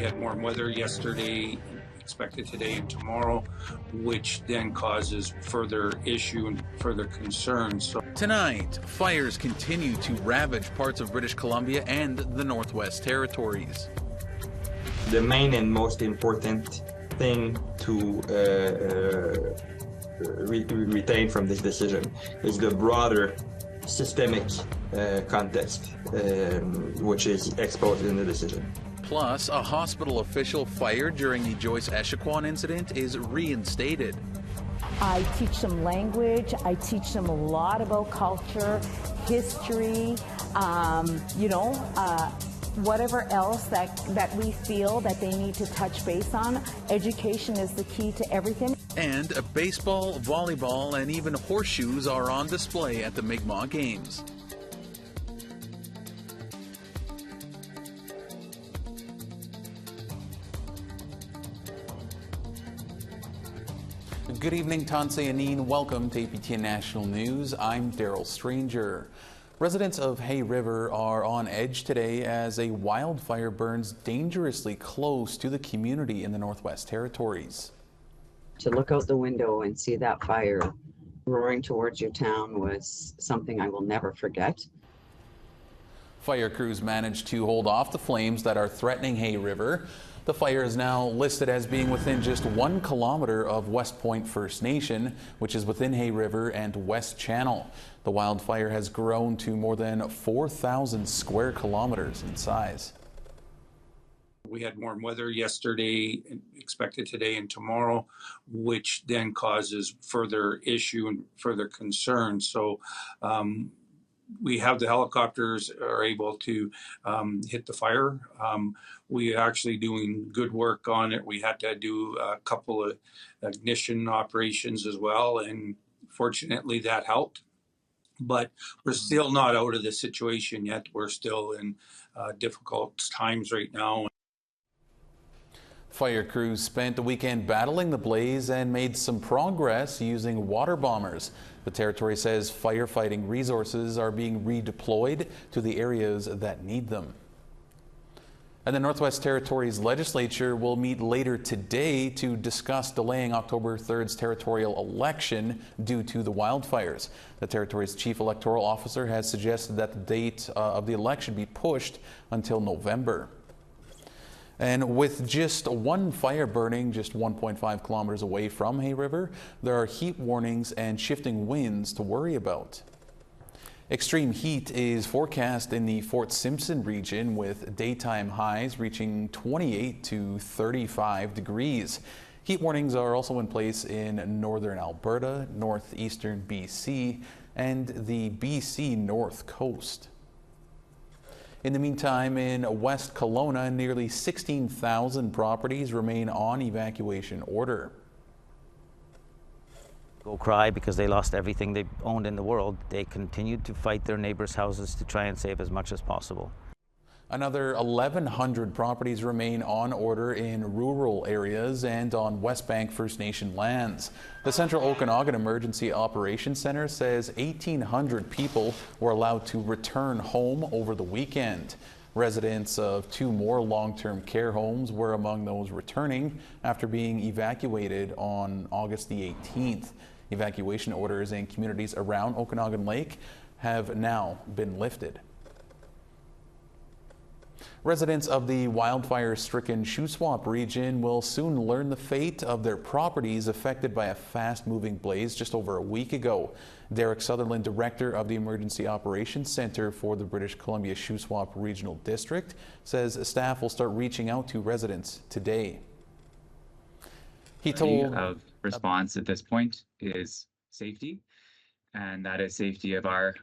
We had warm weather yesterday, expected today and tomorrow, which then causes further issue and further concern. So tonight, fires continue to ravage parts of British Columbia and the Northwest Territories. The main and most important thing to retain from this decision is the broader systemic context which is exposed in the decision. Plus, a hospital official fired during the Joyce Echaquan incident is reinstated. I teach them language, I teach them a lot about culture, history, whatever else that we feel that they need to touch base on. Education is the key to everything. And baseball, volleyball, and even horseshoes are on display at the Migma Games. Good evening, Tanse Anin. Welcome to APTN National News. I'm Daryl Stranger. Residents of Hay River are on edge today as a wildfire burns dangerously close to the community in the Northwest Territories. To look out the window and see that fire roaring towards your town was something I will never forget. Fire crews managed to hold off the flames that are threatening Hay River. The fire is now listed as being within just 1 kilometer of West Point First Nation, which is within Hay River and West Channel. The wildfire has grown to more than 4,000 square kilometers in size. we had warm weather yesterday, expected today and tomorrow, which then causes further issue and further concern. So we have the helicopters are able to hit the fire. We are actually doing good work on it. We had to do a couple of ignition operations as well, and fortunately that helped. But we're still not out of the situation yet. We're still in difficult times right now. Fire crews spent the weekend battling the blaze and made some progress using water bombers. The territory says firefighting resources are being redeployed to the areas that need them. And the Northwest Territories legislature will meet later today to discuss delaying October 3rd's territorial election due to the wildfires. The territory's chief electoral officer has suggested that the date of the election be pushed until November. And with just one fire burning just 1.5 kilometers away from Hay River, there are heat warnings and shifting winds to worry about. Extreme heat is forecast in the Fort Simpson region, with daytime highs reaching 28 to 35 degrees. Heat warnings are also in place in northern Alberta, northeastern BC, and the BC North Coast. In the meantime, in West Kelowna, nearly 16,000 properties remain on evacuation order. Go cry because they lost everything they owned in the world. They continued to fight their neighbors' houses to try and save as much as possible. Another 1,100 properties remain on order in rural areas and on West Bank First Nation lands. The Central Okanagan Emergency Operations Center says 1,800 people were allowed to return home over the weekend. Residents of 2 more long-term care homes were among those returning after being evacuated on August the 18th. Evacuation orders in communities around Okanagan Lake have now been lifted. Residents of the wildfire-stricken Shuswap region will soon learn the fate of their properties affected by a fast-moving blaze just over a week ago. Derek Sutherland, director of the Emergency Operations Center for the British Columbia Shuswap Regional District, says staff will start reaching out to residents today. He told of response at this point is safety, and that is safety of our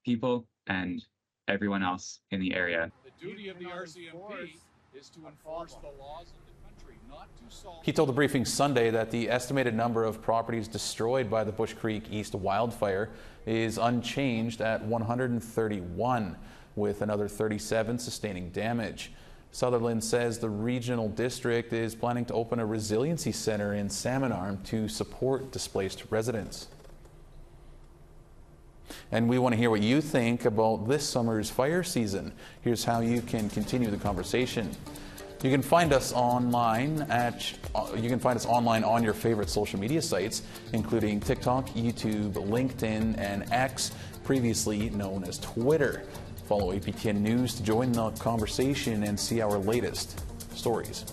people and everyone else in the area. The duty of the RCMP is to enforce the laws of the country, not to solve. He told the briefing Sunday that the estimated number of properties destroyed by the Bush Creek East wildfire is unchanged at 131, with another 37 sustaining damage. Sutherland says the regional district is planning to open a resiliency center in Salmon Arm to support displaced residents. And we want to hear what you think about this summer's fire season. Here's how you can continue the conversation. You can find us online on your favorite social media sites, including TikTok, YouTube, LinkedIn, and X, previously known as Twitter. Follow APTN News to join the conversation and see our latest stories.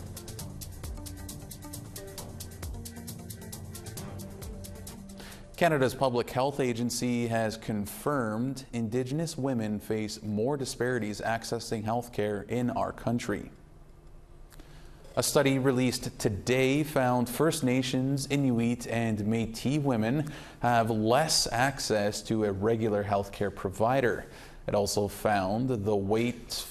Canada's Public Health Agency has confirmed Indigenous women face more disparities accessing health care in our country. A study released today found First Nations, Inuit, and Métis women have less access to a regular health care provider. It also found the wait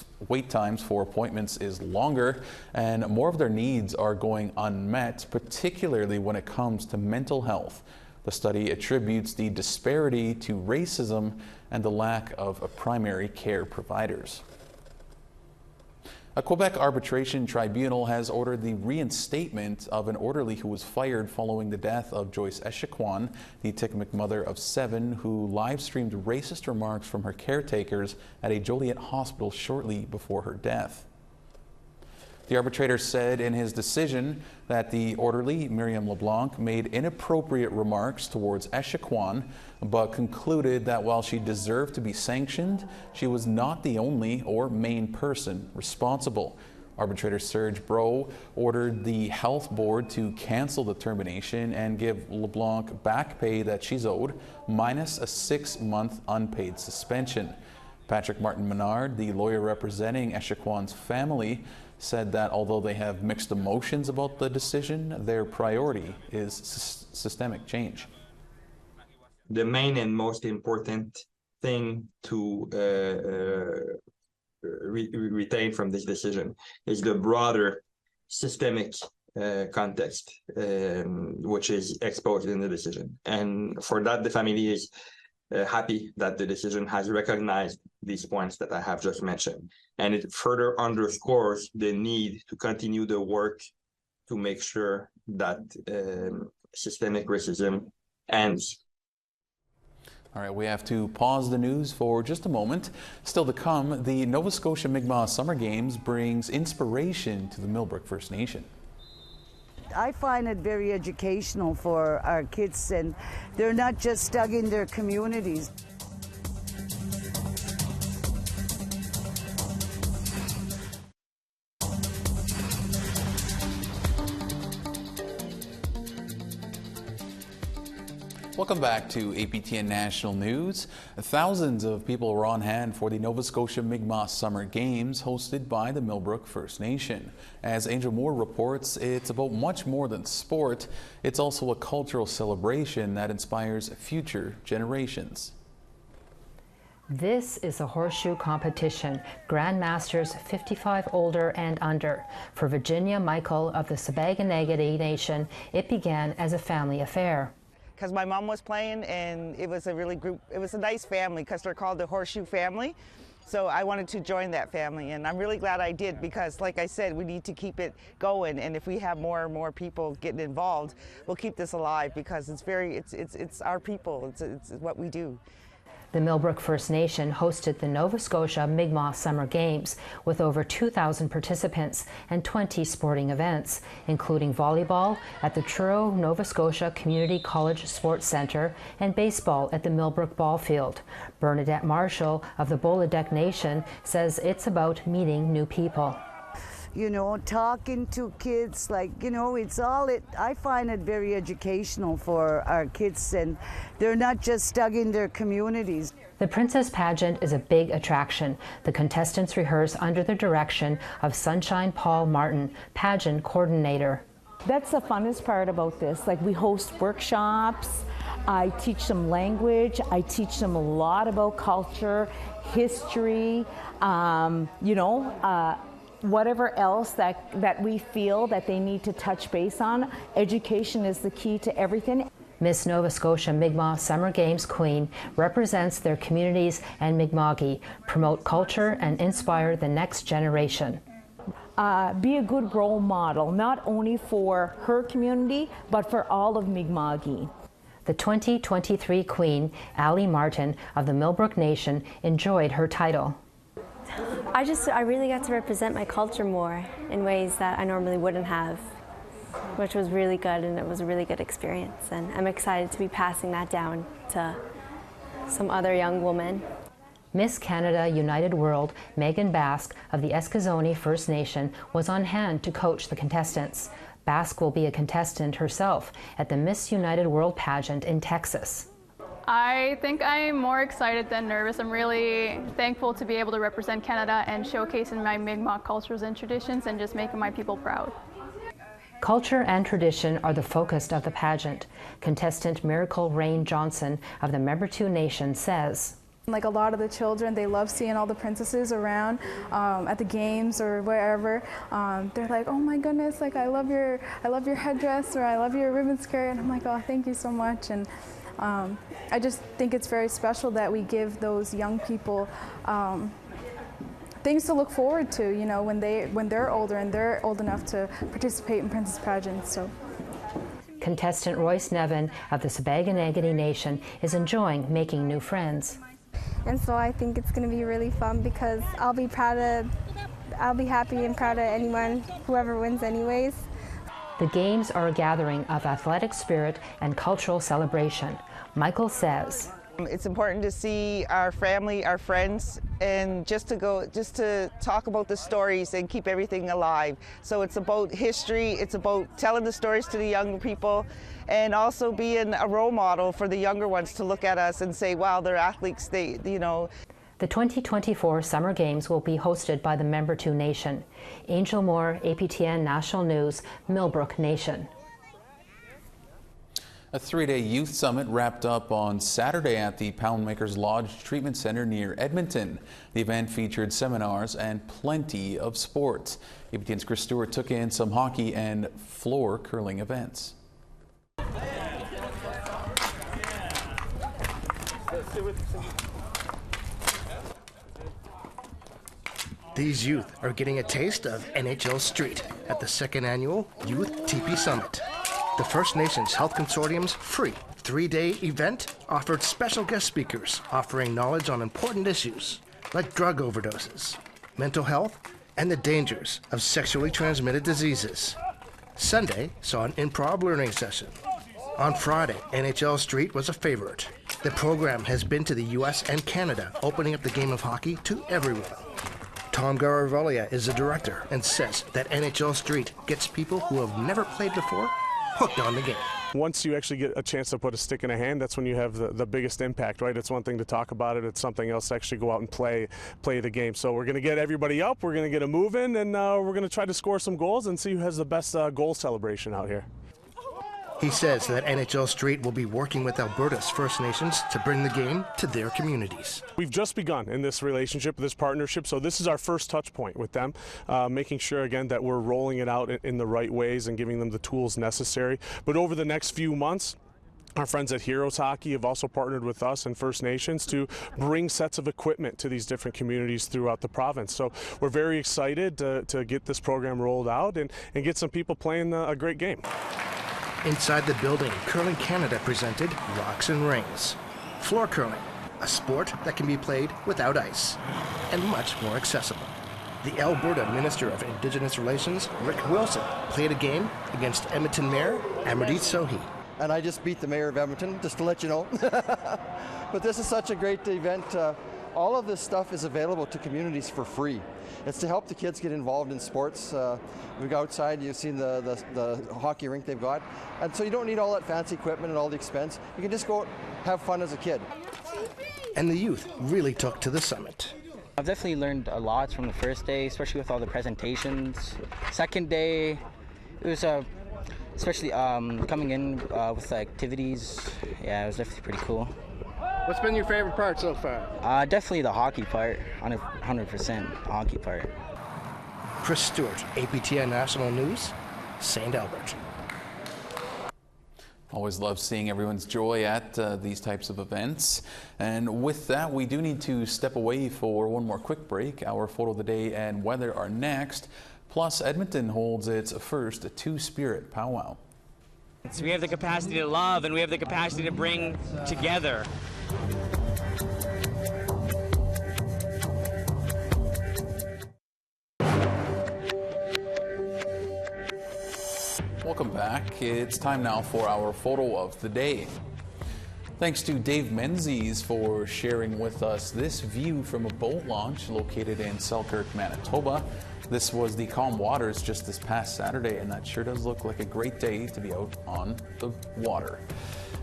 times for appointments is longer and more of their needs are going unmet, particularly when it comes to mental health. The study attributes the disparity to racism and the lack of primary care providers. A Quebec arbitration tribunal has ordered the reinstatement of an orderly who was fired following the death of Joyce Echaquan, the Tikmik mother of 7, who live-streamed racist remarks from her caretakers at a Joliet hospital shortly before her death. The arbitrator said in his decision that the orderly, Miriam LeBlanc, made inappropriate remarks towards Echaquan, but concluded that while she deserved to be sanctioned, she was not the only or main person responsible. Arbitrator Serge Bro ordered the health board to cancel the termination and give LeBlanc back pay that she's owed, minus a 6-month unpaid suspension. Patrick Martin Menard, the lawyer representing Echaquan's family, said that although they have mixed emotions about the decision, their priority is systemic change. The main and most important thing to retain from this decision is the broader systemic context, which is exposed in the decision. And for that, the family is happy that the decision has recognized these points that I have just mentioned. And it further underscores the need to continue the work to make sure that systemic racism ends. All right, we have to pause the news for just a moment. Still to come, the Nova Scotia Migma Summer Games brings inspiration to the Millbrook First Nation. I find it very educational for our kids, and they're not just stuck in their communities. Welcome back to APTN National News. Thousands of people were on hand for the Nova Scotia Migma Summer Games hosted by the Millbrook First Nation. As Angel Moore reports, it's about much more than sport. It's also a cultural celebration that inspires future generations. This is a horseshoe competition, Grandmasters 55 older and under. For Virginia Michael of the Sabaganagati Nation, it began as a family affair. Because my mom was playing, and it was a nice family because they're called the Horseshoe family. So I wanted to join that family, and I'm really glad I did because, like I said, we need to keep it going. And if we have more and more people getting involved, we'll keep this alive because it's our people. It's what we do. The Millbrook First Nation hosted the Nova Scotia Migma Summer Games with over 2,000 participants and 20 sporting events, including volleyball at the Truro, Nova Scotia Community College Sports Centre and baseball at the Millbrook Ball Field. Bernadette Marshall of the Bolidec Nation says it's about meeting new people. You know, talking to kids, like, you know, I find it very educational for our kids, and they're not just stuck in their communities. The Princess Pageant is a big attraction. The contestants rehearse under the direction of Sunshine Paul Martin, pageant coordinator. That's the funnest part about this. Like, we host workshops, I teach them language, I teach them a lot about culture, history, whatever else that we feel that they need to touch base on. Education is the key to everything. Miss Nova Scotia Mi'kmaq Summer Games Queen represents their communities and Mi'kmaqi, promote culture and inspire the next generation. Be a good role model, not only for her community, but for all of Mi'kmaqi. The 2023 Queen, Ali Martin of the Millbrook Nation, enjoyed her title. I really got to represent my culture more in ways that I normally wouldn't have, which was really good, and it was a really good experience. And I'm excited to be passing that down to some other young woman. Miss Canada United World Megan Basque of the Eskizoni First Nation was on hand to coach the contestants. Basque will be a contestant herself at the Miss United World pageant in Texas. I think I'm more excited than nervous. I'm really thankful to be able to represent Canada and showcasing my Migma cultures and traditions and just making my people proud. Culture and tradition are the focus of the pageant. Contestant Miracle Rain Johnson of the Member 2 Nation says, like a lot of the children, they love seeing all the princesses around at the games or wherever. They're like, oh my goodness, like I love your headdress, or I love your ribbon skirt, and I'm like, oh, thank you so much. And I just think it's very special that we give those young people things to look forward to, you know, when they're older and they're old enough to participate in princess pageants. So. Contestant Royce Nevin of the Sabaganagani Nation is enjoying making new friends. And so I think it's going to be really fun because I'll be happy and proud of anyone, whoever wins anyways. The games are a gathering of athletic spirit and cultural celebration. Michael says, it's important to see our family, our friends, and just to talk about the stories and keep everything alive. So it's about history, it's about telling the stories to the younger people, and also being a role model for the younger ones to look at us and say, wow, they're athletes, you know. The 2024 Summer Games will be hosted by the Member 2 Nation. Angel Moore, APTN National News, Millbrook Nation. A 3-day youth summit wrapped up on Saturday at the Poundmakers Lodge Treatment Center near Edmonton. The event featured seminars and plenty of sports. APTN's Chris Stewart took in some hockey and floor curling events. These youth are getting a taste of NHL Street at the second annual Youth TP Summit. The First Nations Health Consortium's free 3-day event offered special guest speakers offering knowledge on important issues like drug overdoses, mental health, and the dangers of sexually transmitted diseases. Sunday saw an improv learning session. On Friday, NHL Street was a favorite. The program has been to the U.S. and Canada, opening up the game of hockey to everyone. Tom Garavaglia is the director and says that NHL Street gets people who have never played before hooked on the game. Once you actually get a chance to put a stick in a hand, that's when you have the biggest impact, right? It's one thing to talk about it, it's something else to actually go out and play the game. So we're going to get everybody up, we're going to get them moving, and we're going to try to score some goals and see who has the best goal celebration out here. He says that NHL Street will be working with Alberta's First Nations to bring the game to their communities. We've just begun in this relationship, this partnership, so this is our first touch point with them, making sure again that we're rolling it out in the right ways and giving them the tools necessary. But over the next few months, our friends at Heroes Hockey have also partnered with us and First Nations to bring sets of equipment to these different communities throughout the province. So we're very excited to get this program rolled out and get some people playing a great game. Inside the building, Curling Canada presented Rocks and Rings. Floor curling, a sport that can be played without ice, and much more accessible. The Alberta Minister of Indigenous Relations, Rick Wilson, played a game against Edmonton Mayor Amardit Sohi. And I just beat the Mayor of Edmonton, just to let you know. But this is such a great event. All of this stuff is available to communities for free. It's to help the kids get involved in sports. We go outside, you've seen the hockey rink they've got. And so you don't need all that fancy equipment and all the expense. You can just go have fun as a kid. And the youth really took to the summit. I've definitely learned a lot from the first day, especially with all the presentations. Second day, it was especially coming in with the activities. Yeah, it was definitely pretty cool. What's been your favorite part so far? Definitely the hockey part, 100% hockey part. Chris Stewart, APTN National News, St. Albert. Always love seeing everyone's joy at these types of events. And with that, we do need to step away for one more quick break. Our photo of the day and weather are next. Plus, Edmonton holds its first Two-Spirit Powwow. So we have the capacity to love and we have the capacity to bring together. Welcome back. It's time now for our photo of the day. Thanks to Dave Menzies for sharing with us this view from a boat launch located in Selkirk, Manitoba. This was the calm waters just this past Saturday, and that sure does look like a great day to be out on the water.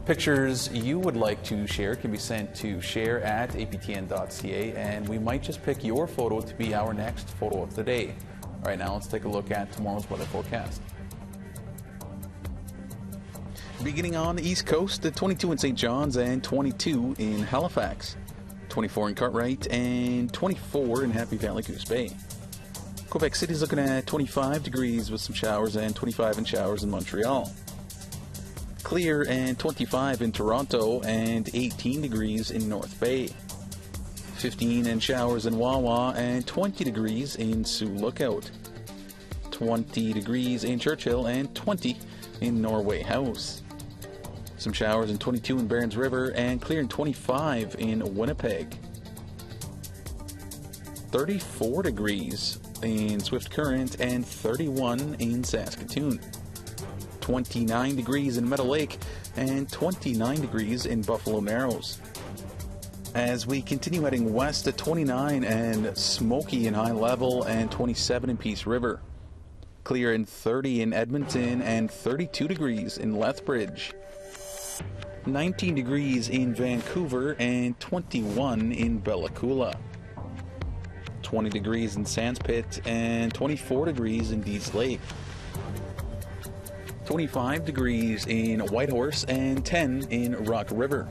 Pictures you would like to share can be sent to share@aptn.ca, and we might just pick your photo to be our next photo of the day. All right, now let's take a look at tomorrow's weather forecast. Beginning on the East Coast, at 22 in St. John's and 22 in Halifax, 24 in Cartwright, and 24 in Happy Valley Goose Bay. Quebec City is looking at 25 degrees with some showers and 25 in showers in Montreal. Clear and 25 in Toronto and 18 degrees in North Bay. 15 in showers in Wawa and 20 degrees in Sioux Lookout. 20 degrees in Churchill and 20 in Norway House. Some showers and 22 in Barons River and clear and 25 in Winnipeg. 34 degrees in Swift Current and 31 in Saskatoon. 29 degrees in Meadow Lake and 29 degrees in Buffalo Narrows. As we continue heading west at 29 and Smoky in High Level and 27 in Peace River. Clear and 30 in Edmonton and 32 degrees in Lethbridge. 19 degrees in Vancouver and 21 in Bella Coola. 20 degrees in Sandspit and 24 degrees in Dease Lake. 25 degrees in Whitehorse and 10 in Rock River.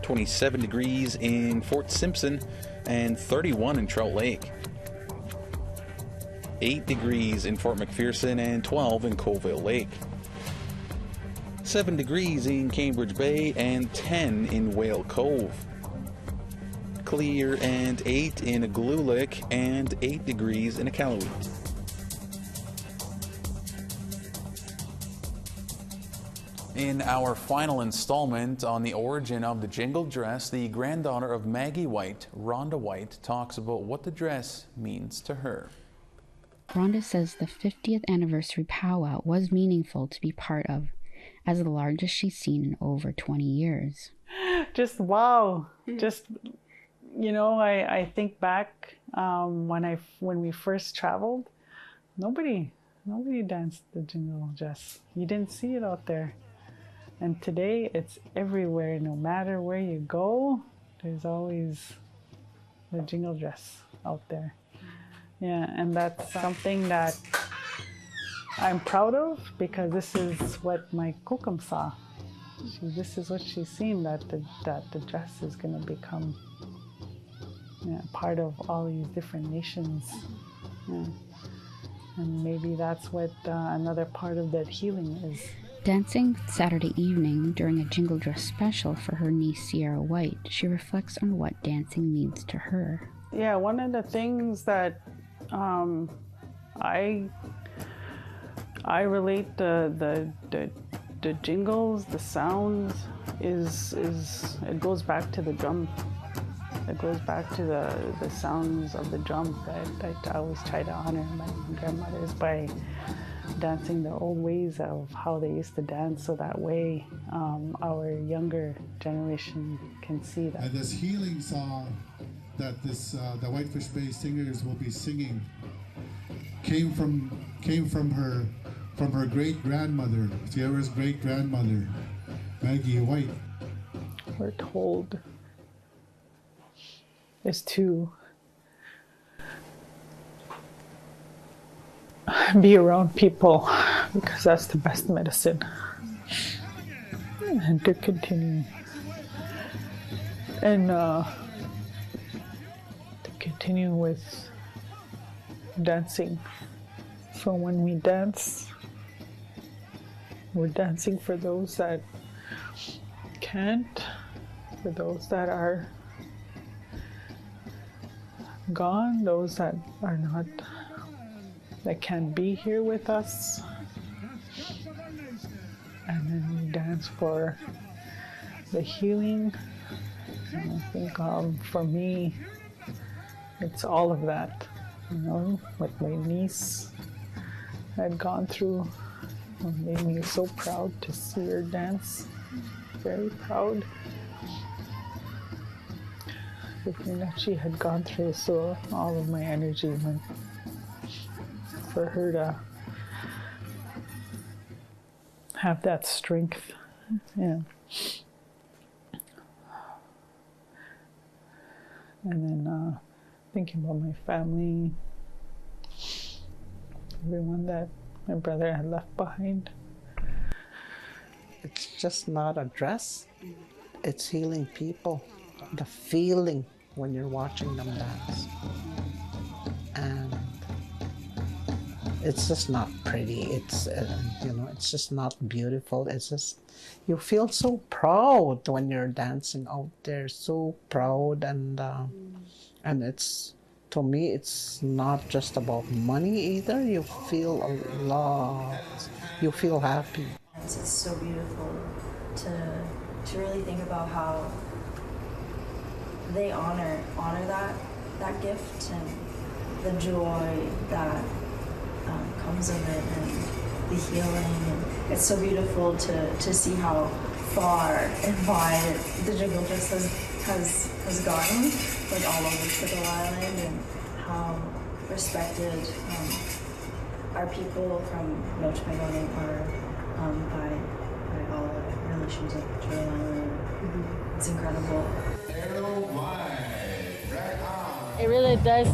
27 degrees in Fort Simpson and 31 in Trout Lake. 8 degrees in Fort McPherson and 12 in Colville Lake. 7 degrees in Cambridge Bay and 10 in Whale Cove. Clear and 8 in Iqaluit and 8 degrees in Iqaluit. In our final installment on the origin of the Jingle Dress, the granddaughter of Maggie White, Rhonda White, talks about what the dress means to her. Rhonda says the 50th anniversary powwow was meaningful to be part of, as the largest she's seen in over 20 years. Just wow. Just, you know, I think back when we first traveled, nobody danced the Jingle Dress. You didn't see it out there. And today it's everywhere. No matter where you go, there's always the Jingle Dress out there. Yeah, and that's something that I'm proud of, because this is what my kokum saw. This is what she's seen, that the dress is going to become part of all these different nations. Yeah. And maybe that's what another part of that healing is. Dancing Saturday evening during a Jingle Dress special for her niece Sierra White, she reflects on what dancing means to her. Yeah, one of the things that I relate the jingles, the sounds is it goes back to the drum. It goes back to the sounds of the drum that I always try to honor my grandmothers by dancing the old ways of how they used to dance, so that way our younger generation can see that. And this healing song that the Whitefish Bay singers will be singing came from her great grandmother, Sierra's great grandmother, Maggie White. We're told is to be around people, because that's the best medicine, and to continue with dancing. So when we dance, we're dancing for those that can't, for those that are gone, those that are not, that can't be here with us. And then we dance for the healing. And I think for me, it's all of that, you know, with my niece had gone through made me so proud to see her dance. Very proud. Everything that she had gone through, so all of my energy went for her to have that strength. And then thinking about my family, everyone that my brother had left behind. It's just not a dress, it's healing people. The feeling when you're watching them dance. And it's just not pretty. It's, it's just not beautiful. It's just, you feel so proud when you're dancing out there, so proud. And it's, to me, it's not just about money either. You feel a lot, you feel happy. It's so beautiful to really think about how they honor that gift and the joy that comes of it and the healing. And it's so beautiful to see how far and wide the Jingle Dress has gone, like all over Turtle Island, and how respected our people from Migma are by all our relations of Turtle Island. It's incredible. It really does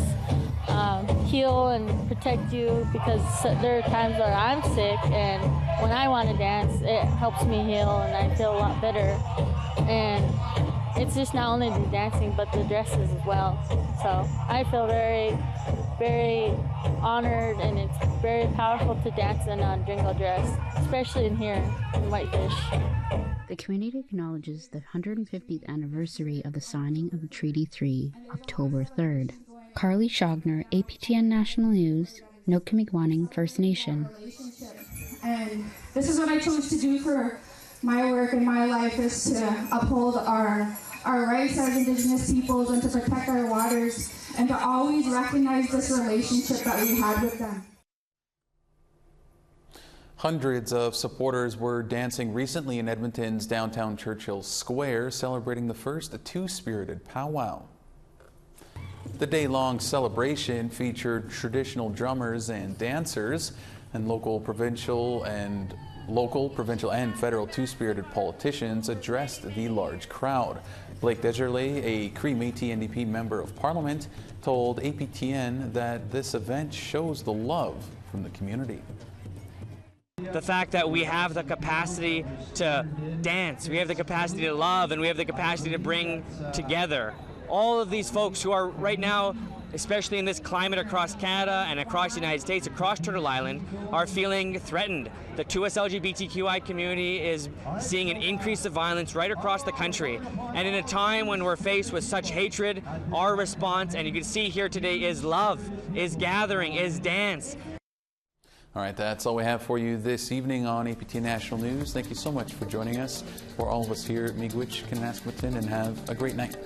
heal and protect you, because there are times where I'm sick, and when I want to dance, it helps me heal and I feel a lot better. And it's just not only the dancing, but the dresses as well. So I feel very, very honored, and it's very powerful to dance in a Jingle Dress, especially in here in Whitefish. The community acknowledges the 150th anniversary of the signing of Treaty 3, October 3rd. Carly Schogner, APTN National News, Nokimiigwaaning First Nation. And this is what I chose to do for my work and my life, is to uphold our rights as Indigenous peoples and to protect our waters and to always recognize this relationship that we had with them. Hundreds of supporters were dancing recently in Edmonton's downtown Churchill Square, celebrating the first Two-Spirited Powwow. The day-long celebration featured traditional drummers and dancers, and local, provincial, and federal Two-Spirited politicians addressed the large crowd. Blake Desjardins, a Cree Métis NDP Member of Parliament, told APTN that this event shows the love from the community. The fact that we have the capacity to dance, we have the capacity to love, and we have the capacity to bring together all of these folks who are right now, especially in this climate across Canada and across the United States, across Turtle Island, are feeling threatened. The 2S LGBTQI community is seeing an increase of violence right across the country. And in a time when we're faced with such hatred, our response, and you can see here today, is love, is gathering, is dance. All right, that's all we have for you this evening on APTN National News. Thank you so much for joining us. For all of us here at Miigwech, Kanasmatin, and have a great night.